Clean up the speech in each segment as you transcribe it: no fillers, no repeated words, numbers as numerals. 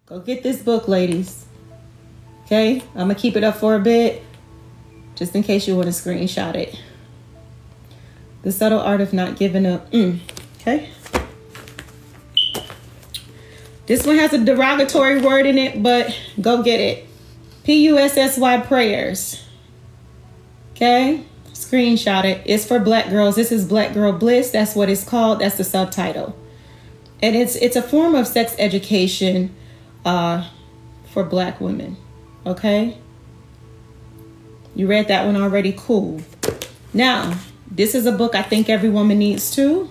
Go get this book, ladies. Okay? I'm going to keep it up for a bit, just in case you want to screenshot it. The Subtle Art of Not Giving Up. Okay? This one has a derogatory word in it, but go get it. PUSSY Prayers. Okay? Screenshot it. It's for black girls. This is Black Girl Bliss. That's what it's called. That's the subtitle. And it's a form of sex education for black women. Okay? You read that one already? Cool. Now, this is a book I think every woman needs too.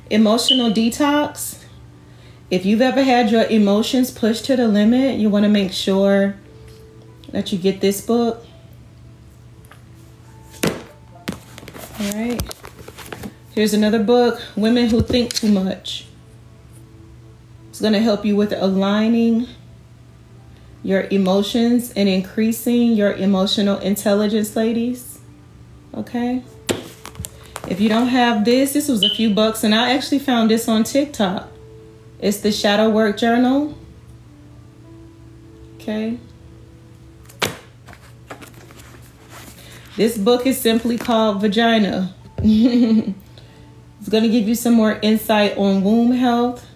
Emotional Detox. If you've ever had your emotions pushed to the limit, you want to make sure that you get this book. All right. Here's another book, Women Who Think Too Much. It's going to help you with aligning your emotions and increasing your emotional intelligence, ladies. Okay. If you don't have this was a few bucks, and I actually found this on TikTok. It's the Shadow Work Journal. Okay. This book is simply called Vagina. It's going to give you some more insight on womb health.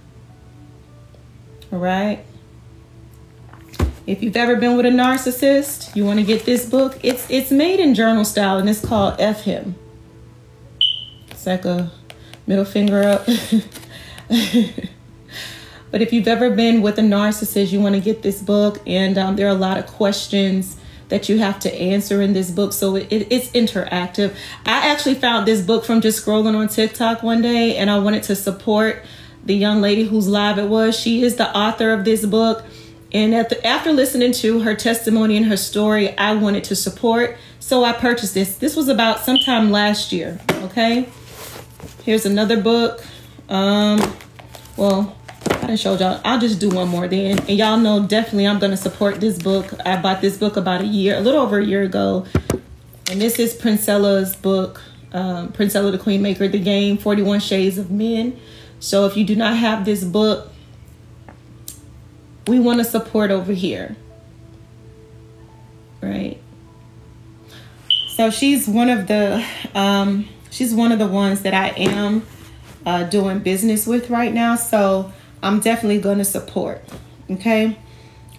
All right. If you've ever been with a narcissist, you want to get this book. It's made in journal style, and it's called F Him. It's like a middle finger up. But if you've ever been with a narcissist, you want to get this book. And there are a lot of questions that you have to answer in this book. So it's interactive. I actually found this book from just scrolling on TikTok one day, and I wanted to support the young lady whose live it was. She is the author of this book. And after listening to her testimony and her story, I wanted to support. So I purchased this. This was about sometime last year. Okay. Here's another book. Well, I done showed y'all. I'll just do one more then. And y'all know definitely I'm going to support this book. I bought this book about a little over a year ago. And this is Princella's book. Princella the Queen Maker, The Game, 41 Shades of Men. So if you do not have this book, we want to support over here. Right. So she's one of the ones that I am doing business with right now. So I'm definitely going to support. Okay.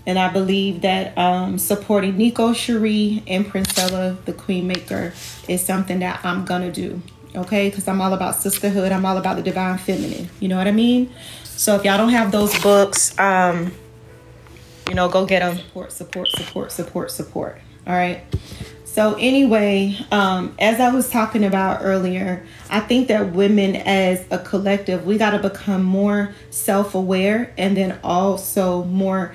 And I believe that supporting Nico, Cherie, and Princella, the Queen Maker, is something that I'm going to do. Okay. Because I'm all about sisterhood. I'm all about the divine feminine. You know what I mean? So if y'all don't have those books, you know, go get them. Support. All right. So anyway, as I was talking about earlier, I think that women as a collective, we got to become more self-aware and then also more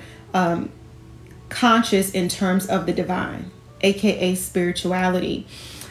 conscious in terms of the divine, aka spirituality.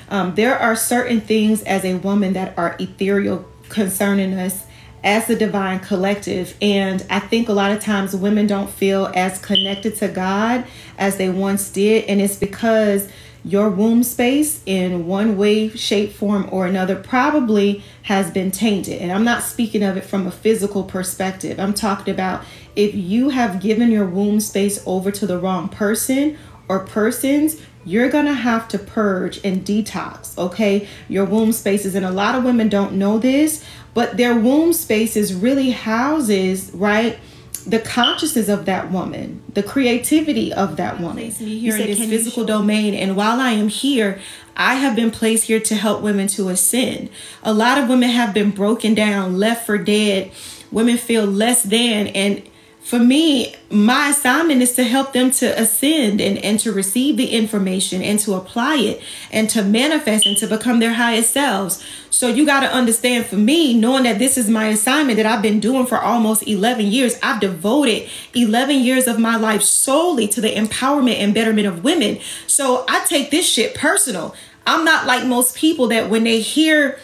There are certain things as a woman that are ethereal concerning us as the divine collective. And I think a lot of times women don't feel as connected to God as they once did. And it's because your womb space in one way, shape, form, or another probably has been tainted. And I'm not speaking of it from a physical perspective. I'm talking about if you have given your womb space over to the wrong person or persons, you're going to have to purge and detox, okay? Your womb spaces. And a lot of women don't know this, but their womb spaces really houses, right, the consciousness of that woman, the creativity of that woman. Here in this physical domain. And while I am here, I have been placed here to help women to ascend. A lot of women have been broken down, left for dead. Women feel less than. And for me, my assignment is to help them to ascend and to receive the information and to apply it and to manifest and to become their highest selves. So you got to understand, for me, knowing that this is my assignment that I've been doing for almost 11 years, I've devoted 11 years of my life solely to the empowerment and betterment of women. So I take this shit personal. I'm not like most people that when they hear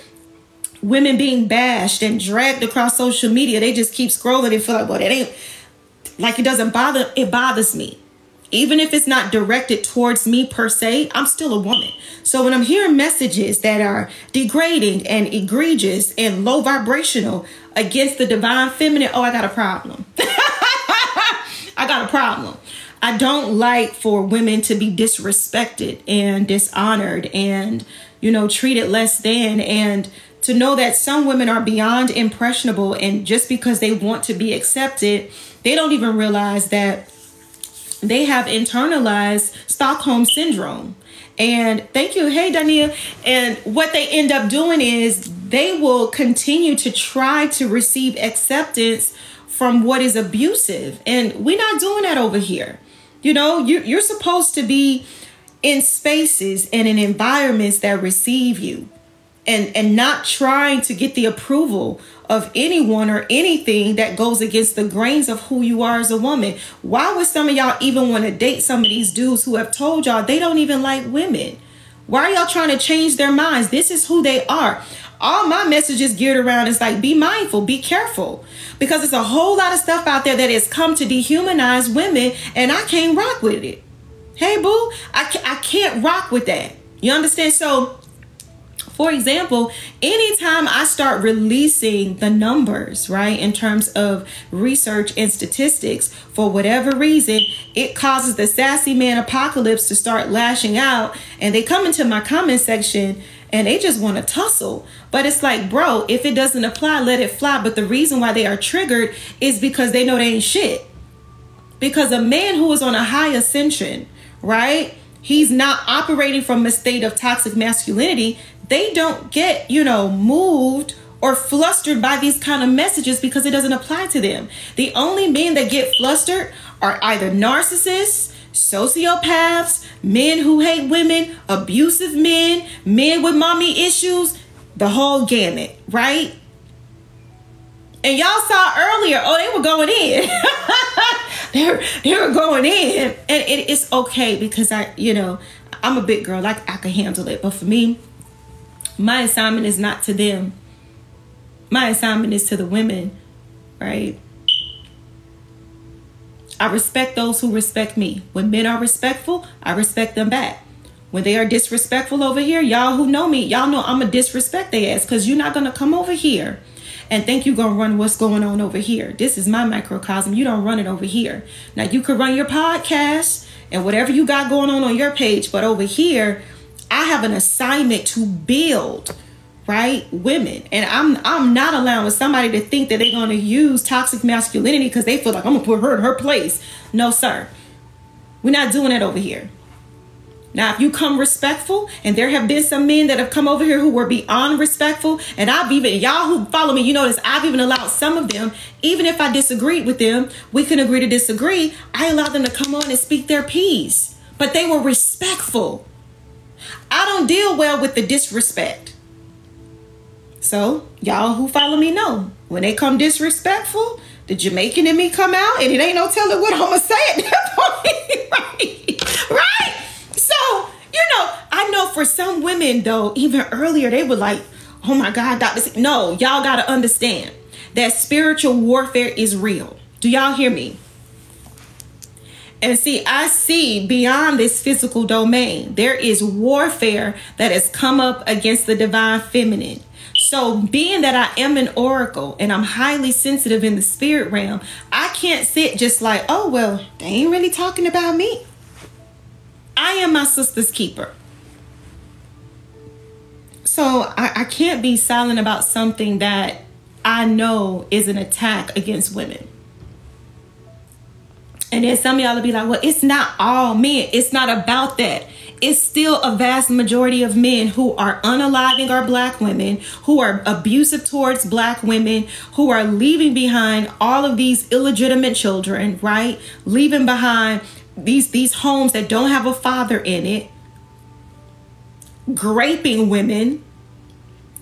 women being bashed and dragged across social media, they just keep scrolling and feel like, well, it ain't like, it doesn't bother. It bothers me. Even if it's not directed towards me per se, I'm still a woman. So when I'm hearing messages that are degrading and egregious and low vibrational against the divine feminine, oh, I got a problem. I got a problem. I don't like for women to be disrespected and dishonored and, you know, treated less than, and to know that some women are beyond impressionable, and just because they want to be accepted, they don't even realize that they have internalized Stockholm syndrome. And thank you. Hey, Dania. And what they end up doing is they will continue to try to receive acceptance from what is abusive. And we're not doing that over here. You know, you're supposed to be in spaces and in environments that receive you, and not trying to get the approval of anyone or anything that goes against the grains of who you are as a woman. Why would some of y'all even want to date some of these dudes who have told y'all they don't even like women? Why are y'all trying to change their minds? This is who they are. All my messages geared around is like, be mindful, be careful, because it's a whole lot of stuff out there that has come to dehumanize women, and I can't rock with it. Hey, boo, I can't rock with that. You understand? So, for example, anytime I start releasing the numbers, right, in terms of research and statistics, for whatever reason, it causes the sassy man apocalypse to start lashing out, and they come into my comment section and they just want to tussle. But it's like, bro, if it doesn't apply, let it fly. But the reason why they are triggered is because they know they ain't shit. Because a man who is on a high ascension, right, he's not operating from a state of toxic masculinity. They don't get, you know, moved or flustered by these kind of messages because it doesn't apply to them. The only men that get flustered are either narcissists, sociopaths, men who hate women, abusive men, men with mommy issues, the whole gamut, right? And y'all saw earlier, oh, they were going in. they were going in. And it's okay because I'm a big girl. I can handle it. But for me, my assignment is not to them. My assignment is to the women, right? I respect those who respect me. When men are respectful, I respect them back. When they are disrespectful over here, y'all who know me, y'all know I'm going to disrespect their ass, because you're not going to come over here and think you're going to run what's going on over here. This is my microcosm. You don't run it over here. Now, you could run your podcast and whatever you got going on your page, but over here, I have an assignment to build, right, women. And I'm not allowing somebody to think that they're going to use toxic masculinity because they feel like I'm going to put her in her place. No, sir. We're not doing that over here. Now, if you come respectful, and there have been some men that have come over here who were beyond respectful, and y'all who follow me, you notice I've even allowed some of them, even if I disagreed with them, we can agree to disagree. I allowed them to come on and speak their piece, but they were respectful. I don't deal well with the disrespect. So y'all who follow me know when they come disrespectful, the Jamaican in me come out, and it ain't no telling what I'm gonna say at that point. right? So, I know for some women though, even earlier, they were like, oh my God, Dr. C. No, y'all got to understand that spiritual warfare is real. Do y'all hear me? And see, I see beyond this physical domain, there is warfare that has come up against the divine feminine. So being that I am an oracle and I'm highly sensitive in the spirit realm, I can't sit just like, oh, well, they ain't really talking about me. I am my sister's keeper. So I can't be silent about something that I know is an attack against women. And then some of y'all will be like, well, it's not all men. It's not about that. It's still a vast majority of men who are unaliving our black women, who are abusive towards black women, who are leaving behind all of these illegitimate children, right? Leaving behind these homes that don't have a father in it, raping women,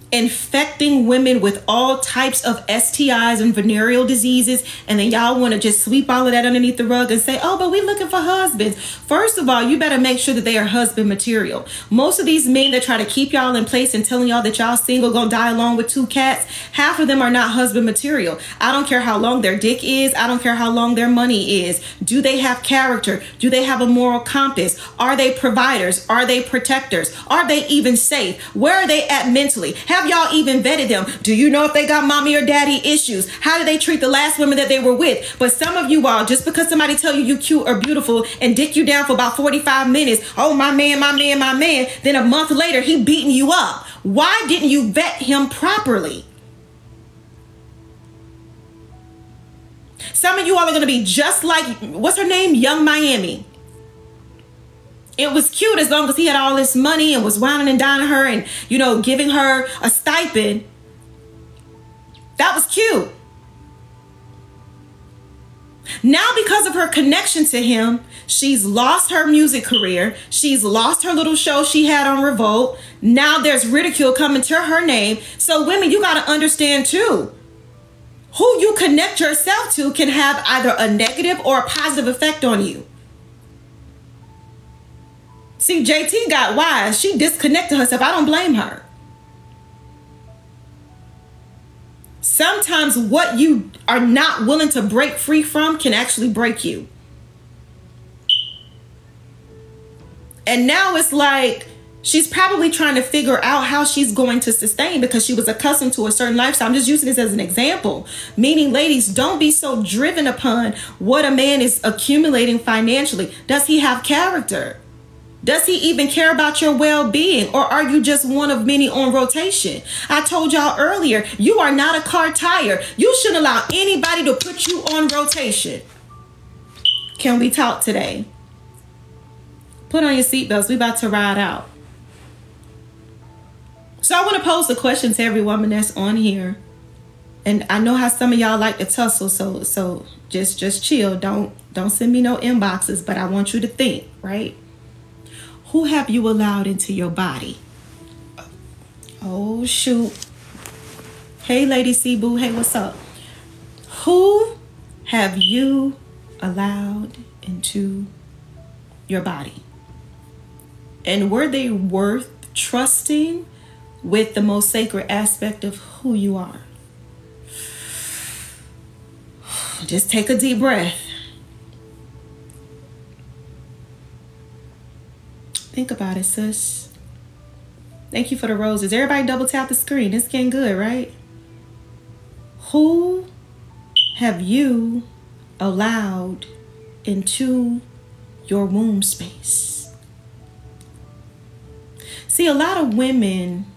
infecting women with all types of STIs and venereal diseases, and then y'all want to just sweep all of that underneath the rug and say, oh, but we looking for husbands. First of all, you better make sure that they are husband material. Most of these men that try to keep y'all in place and telling y'all that y'all single gonna die alone with 2 cats, half of them are not husband material. I don't care how long their dick is. I don't care how long their money is. Do they have character? Do they have a moral compass? Are they providers? Are they protectors? Are they even safe? Where are they at mentally? Have y'all even vetted them? Do you know if they got mommy or daddy issues? How did they treat the last women that they were with? But some of you all, just because somebody tell you you cute or beautiful and dick you down for about 45 minutes, oh, my man, my man, my man, then a month later, he beating you up. Why didn't you vet him properly? Some of you all are going to be just like, what's her name? Young Miami. It was cute as long as he had all this money and was whining and dining her and, you know, giving her a stipend. That was cute. Now, because of her connection to him, she's lost her music career. She's lost her little show she had on Revolt. Now there's ridicule coming to her name. So women, you got to understand too, who you connect yourself to can have either a negative or a positive effect on you. See, JT got wise. She disconnected herself. I don't blame her. Sometimes what you are not willing to break free from can actually break you. And now it's like she's probably trying to figure out how she's going to sustain because she was accustomed to a certain lifestyle. I'm just using this as an example. Meaning, ladies, don't be so driven upon what a man is accumulating financially. Does he have character? Does he even care about your well-being? Or are you just one of many on rotation? I told y'all earlier, you are not a car tire. You shouldn't allow anybody to put you on rotation. Can we talk today? Put on your seatbelts. We about to ride out. So I want to pose the question to every woman that's on here. And I know how some of y'all like to tussle. So just chill. Don't send me no inboxes. But I want you to think, right? Who have you allowed into your body? Oh, shoot. Hey, Lady Cebu. Hey, what's up? Who have you allowed into your body? And were they worth trusting with the most sacred aspect of who you are? Just take a deep breath. Think about it, sis. Thank you for the roses. Everybody double tap the screen. It's getting good, right? Who have you allowed into your womb space? See, a lot of women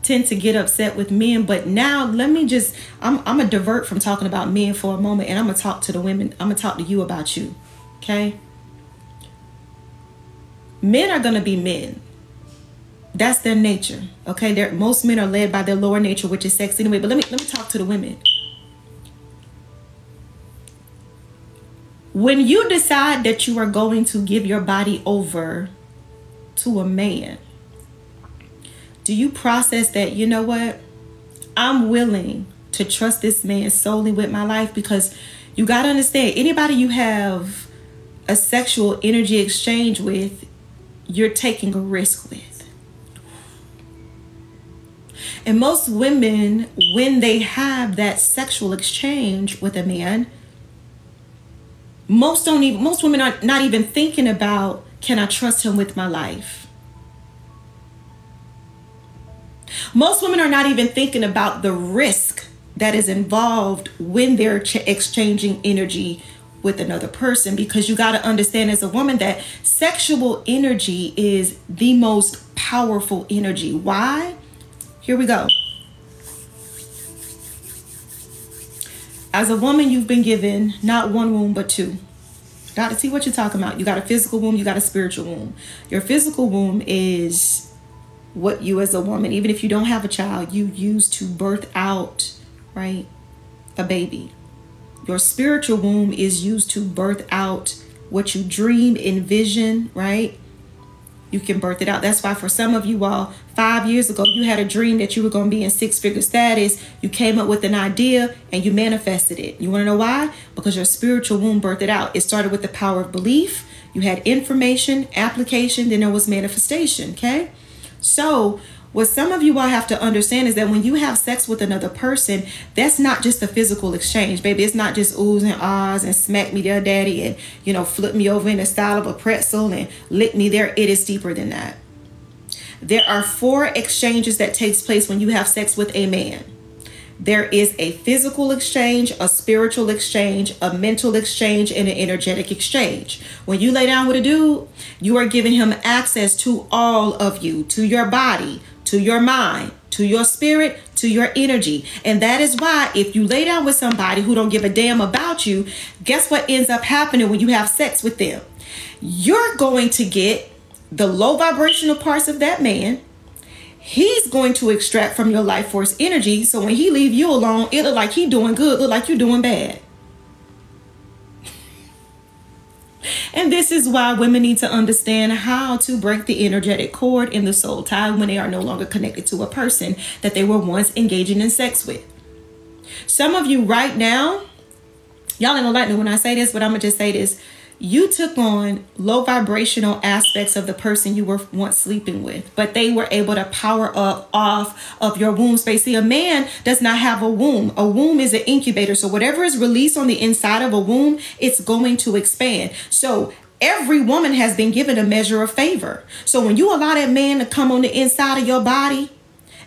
tend to get upset with men, but now let me just, I'm going to divert from talking about men for a moment, and I'm going to talk to the women. I'm going to talk to you about you, okay? Men are going to be men. That's their nature, okay? Most men are led by their lower nature, which is sex anyway. But let me talk to the women. When you decide that you are going to give your body over to a man, do you process that, you know what? I'm willing to trust this man solely with my life? Because you got to understand, anybody you have a sexual energy exchange with, you're taking a risk with. And most women, when they have that sexual exchange with a man, most women are not even thinking about, can I trust him with my life? Most women are not even thinking about the risk that is involved when they're exchanging energy with another person, because you got to understand as a woman that sexual energy is the most powerful energy. Why? Here we go. As a woman, you've been given not one womb, but two. Got to see what you're talking about. You got a physical womb, you got a spiritual womb. Your physical womb is what you as a woman, even if you don't have a child, you use to birth out, right, a baby. Your spiritual womb is used to birth out what you dream, envision, right? You can birth it out. That's why for some of you all, 5 years ago, you had a dream that you were going to be in six-figure status. You came up with an idea and you manifested it. You want to know why? Because your spiritual womb birthed it out. It started with the power of belief. You had information, application, then there was manifestation, okay? So what some of you all have to understand is that when you have sex with another person, that's not just a physical exchange, baby. It's not just oohs and ahs and smack me there, daddy, and, you know, flip me over in the style of a pretzel and lick me there. It is deeper than that. There are 4 exchanges that takes place when you have sex with a man. There is a physical exchange, a spiritual exchange, a mental exchange, and an energetic exchange. When you lay down with a dude, you are giving him access to all of you, to your body, to your mind, to your spirit, to your energy. And that is why if you lay down with somebody who don't give a damn about you, guess what ends up happening when you have sex with them? You're going to get the low vibrational parts of that man. He's going to extract from your life force energy. So when he leave you alone, it look like he doing good, look like you doing bad. And this is why women need to understand how to break the energetic cord in the soul tie when they are no longer connected to a person that they were once engaging in sex with. Some of you right now, y'all ain't gonna like me when I say this, but I'm gonna just say this. You took on low vibrational aspects of the person you were once sleeping with, but they were able to power up off of your womb space. See, a man does not have a womb. A womb is an incubator. So whatever is released on the inside of a womb, it's going to expand. So every woman has been given a measure of favor. So when you allow that man to come on the inside of your body,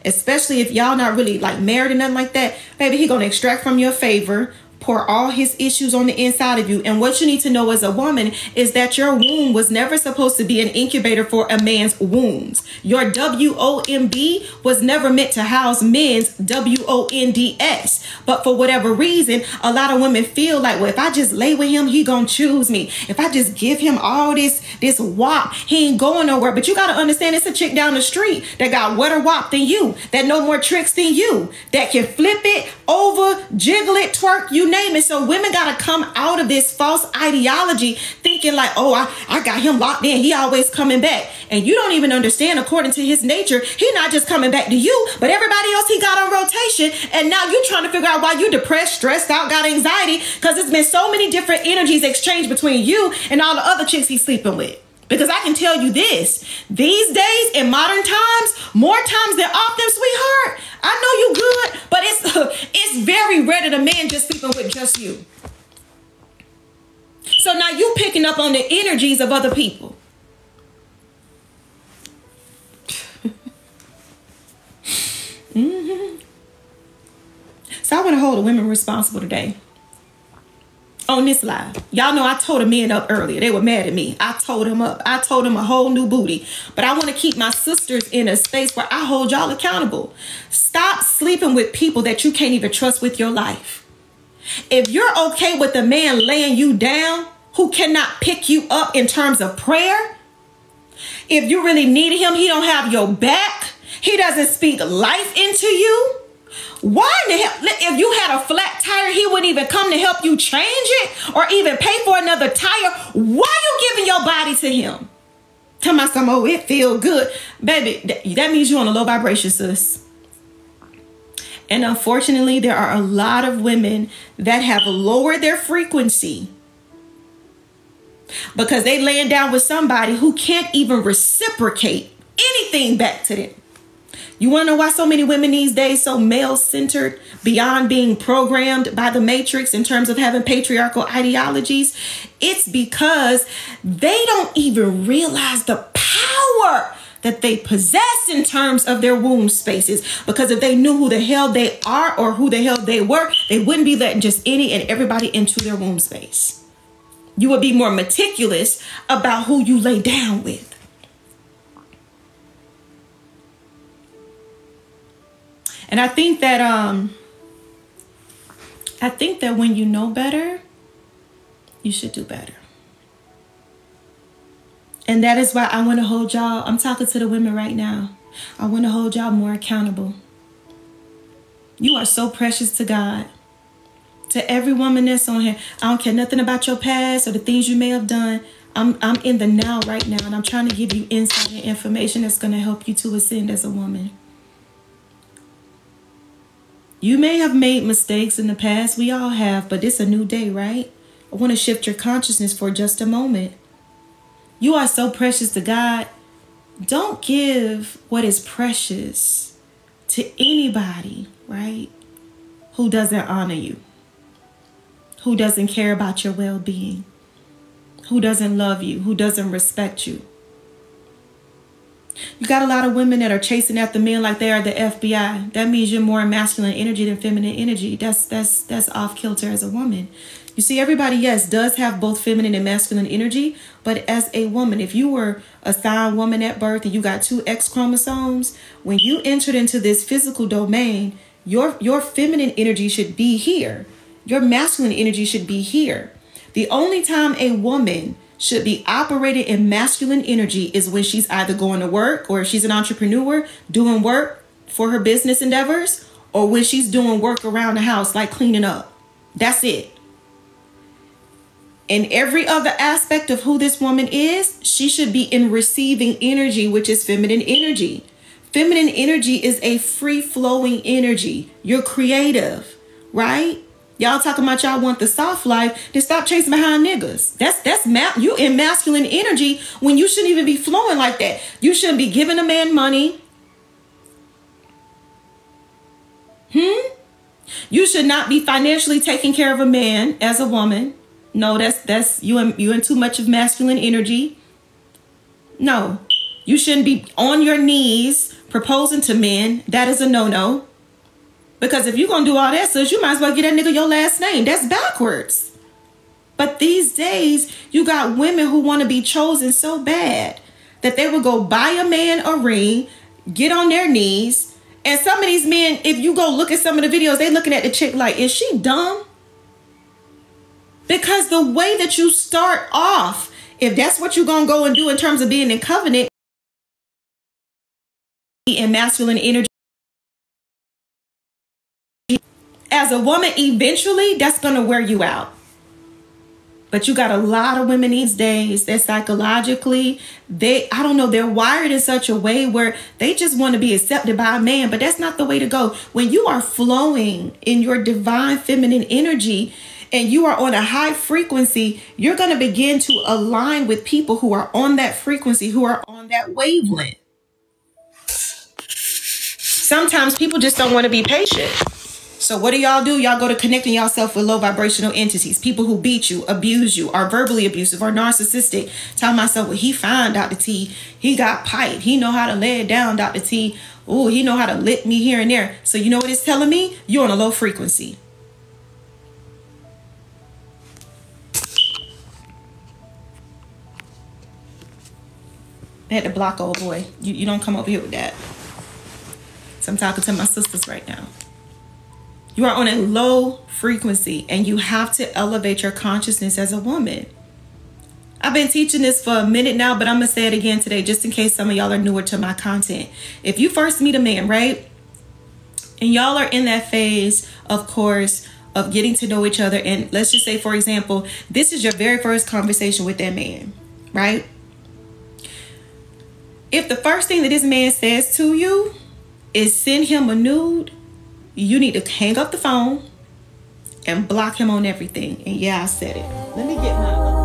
especially if y'all not really like married or nothing like that, baby, he gonna extract from your favor, pour all his issues on the inside of you. And what you need to know as a woman is that your womb was never supposed to be an incubator for a man's wombs. Your WOMB was never meant to house men's WONDS. But for whatever reason, a lot of women feel like, well, if I just lay with him, he gonna choose me. If I just give him all this wop, he ain't going nowhere. But you gotta understand, it's a chick down the street that got wetter wop than you, that know more tricks than you, that can flip it over, jiggle it, twerk, you name it. So women got to come out of this false ideology thinking like, oh, I got him locked in. He always coming back. And you don't even understand, according to his nature, he not just coming back to you, but everybody else he got on rotation. And now you trying to figure out why you depressed, stressed out, got anxiety, because it's been so many different energies exchanged between you and all the other chicks he's sleeping with. Because I can tell you this, these days in modern times, more times than often, sweetheart, I know you good, but it's very rare that a man just sleeping with just you. So now you picking up on the energies of other people. So I want to hold the women responsible today. On this live, y'all know I told the men up earlier. They were mad at me. I told them up. I told them a whole new booty. But I want to keep my sisters in a space where I hold y'all accountable. Stop sleeping with people that you can't even trust with your life. If you're okay with a man laying you down who cannot pick you up in terms of prayer, if you really need him, he don't have your back, he doesn't speak life into you, why in the hell, if you had a flat tire, he wouldn't even come to help you change it or even pay for another tire? Why are you giving your body to him? Tell me some, oh, it feel good. Baby, that means you're on a low vibration, sis. And unfortunately, there are a lot of women that have lowered their frequency because they laying down with somebody who can't even reciprocate anything back to them. You want to know why so many women these days so male-centered, beyond being programmed by the matrix in terms of having patriarchal ideologies? It's because they don't even realize the power that they possess in terms of their womb spaces. Because if they knew who the hell they are or who the hell they were, they wouldn't be letting just any and everybody into their womb space. You would be more meticulous about who you lay down with. And I think that when you know better, you should do better. And that is why I want to hold y'all. I'm talking to the women right now. I want to hold y'all more accountable. You are so precious to God. To every woman that's on here, I don't care nothing about your past or the things you may have done. I'm in the now right now, and I'm trying to give you insight and information that's going to help you to ascend as a woman. You may have made mistakes in the past. We all have, but it's a new day, right? I want to shift your consciousness for just a moment. You are so precious to God. Don't give what is precious to anybody, right? Who doesn't honor you, who doesn't care about your well-being, who doesn't love you, who doesn't respect you. You got a lot of women that are chasing after men like they are the FBI. That means you're more masculine energy than feminine energy. That's off kilter as a woman. You see, everybody, yes, does have both feminine and masculine energy. But as a woman, if you were a sign woman at birth and you got 2 X chromosomes, when you entered into this physical domain, your feminine energy should be here. Your masculine energy should be here. The only time a woman should be operating in masculine energy is when she's either going to work, or if she's an entrepreneur doing work for her business endeavors, or when she's doing work around the house like cleaning up. That's it. In every other aspect of who this woman is, she should be in receiving energy, which is feminine energy. Feminine energy is a free-flowing energy. You're creative, right? Y'all talking about y'all want the soft life, then stop chasing behind niggas. You in masculine energy when you shouldn't even be flowing like that. You shouldn't be giving a man money. You should not be financially taking care of a man as a woman. No, that's you in too much of masculine energy. No, you shouldn't be on your knees proposing to men. That is a no-no. Because if you're going to do all that, sis, you might as well get that nigga your last name. That's backwards. But these days, you got women who want to be chosen so bad that they will go buy a man a ring, get on their knees. And some of these men, if you go look at some of the videos, they looking at the chick like, is she dumb? Because the way that you start off, if that's what you're going to go and do in terms of being in covenant and masculine energy, as a woman, eventually that's going to wear you out. But you got a lot of women these days that psychologically, they're wired in such a way where they just want to be accepted by a man. But that's not the way to go. When you are flowing in your divine feminine energy and you are on a high frequency, you're going to begin to align with people who are on that frequency, who are on that wavelength. Sometimes people just don't want to be patient. So what do? Y'all go to connecting yourself with low vibrational entities, people who beat you, abuse you, are verbally abusive, or narcissistic. Tell myself, well, he fine, Dr. T. He got pipe. He know how to lay it down, Dr. T. Oh, he know how to lick me here and there. So you know what it's telling me? You're on a low frequency. I had to block old boy. You don't come over here with that. So I'm talking to my sisters right now. You are on a low frequency and you have to elevate your consciousness as a woman. I've been teaching this for a minute now, but I'm going to say it again today, just in case some of y'all are newer to my content. If you first meet a man, right? And y'all are in that phase, of course, of getting to know each other. And let's just say, for example, this is your very first conversation with that man, right? If the first thing that this man says to you is send him a nude, you need to hang up the phone and block him on everything. And yeah, I said it. Let me get my